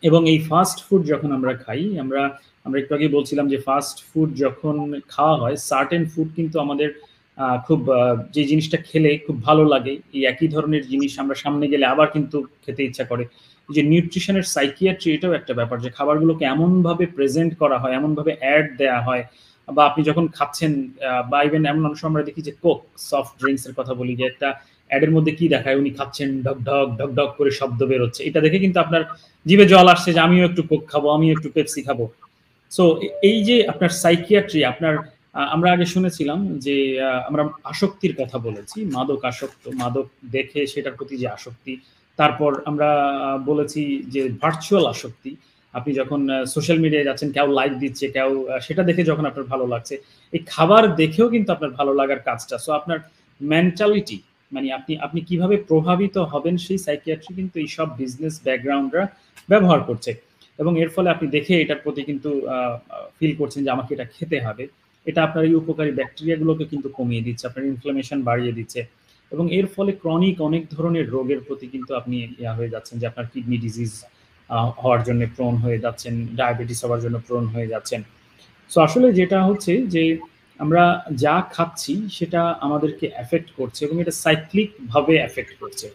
এবং এই fast food যখন আমরা খাই, আমরা আমরা একটু আগে বলছিলাম যে ফাস্ট ফুড যখন খাওয়া হয়, সার্টেন ফুড কিন্তু আমাদের খুব যে জিনিসটা খেলে খুব ভালো লাগে, এই একই ধরনের জিনিস আমরা সামনে গেলে আবার কিন্তু খেতে ইচ্ছা করে। যে নিউট্রিশনের সাইকিয়াট্রি, এটাও একটা ব্যাপার যে খাবারগুলোকে এমনভাবে প্রেজেন্ট করা হয়, এমনভাবে অ্যাড দেয়া হয়, বা আপনি যখন খাচ্ছেন, বা ইভেন এমন অনেক সময় আমরা দেখি যে কোক, সফট ড্রিঙ্কস এর কথা বলি, যে একটা অ্যাডের মধ্যে কি দেখায়, উনি খাচ্ছেন, ঢক ঢক ঢক ঢক করে শব্দ বেরোচ্ছে, এটা দেখে কিন্তু আপনার জিভে জল আসছে যে আমিও একটু কোক খাবো, আমিও একটু পেপসি খাবো। সো এই যে আপনার সাইকিয়াট্রি, আপনার আমরা আগে শুনেছিলাম যে আমরা আসক্তির কথা বলেছি, মাদক আসক্ত, মাদক দেখে সেটার প্রতি যে আসক্তি। তারপর আমরা বলেছি যে ভার্চুয়াল আসক্তি, আপনি যখন সোশ্যাল মিডিয়ায় যাচ্ছেন, কেউ লাইক দিচ্ছে, কেউ সেটা দেখে যখন আপনার ভালো লাগছে, এই খাবার দেখেও কিন্তু আপনার ভালো লাগার কাজটা। সো আপনার মেন্টালিটি, মানে আপনি আপনি কিভাবে প্রভাবিত হবেন, সেই সাইকিয়াট্রি কিন্তু এই সব বিজনেস ব্যাকগ্রাউন্ডরা ব্যবহার করছে। এবং এর ফলে আপনি দেখে এটার প্রতি কিন্তু ফিল করছেন যে আমাকে এটা খেতে হবে। এটা আপনার এই উপকারী ব্যাকটেরিয়াগুলোকে কিন্তু কমিয়ে দিচ্ছে, আপনার ইনফ্লামেশন বাড়িয়ে দিচ্ছে। এবং এর ফলে ক্রনিক অনেক ধরনের রোগের প্রতি কিন্তু আপনি হয়ে যাচ্ছেন, যে আপনার কিডনি ডিজিজ হওয়ার জন্য প্রোন হয়ে যাচ্ছেন, ডায়াবেটিস হওয়ার জন্য প্রোন হয়ে যাচ্ছেন। সো আসলে যেটা হচ্ছে যে আমরা যা খাচ্ছি সেটা আমাদেরকে এফেক্ট করছে, এবং এটা সাইক্লিক ভাবে এফেক্ট করছে।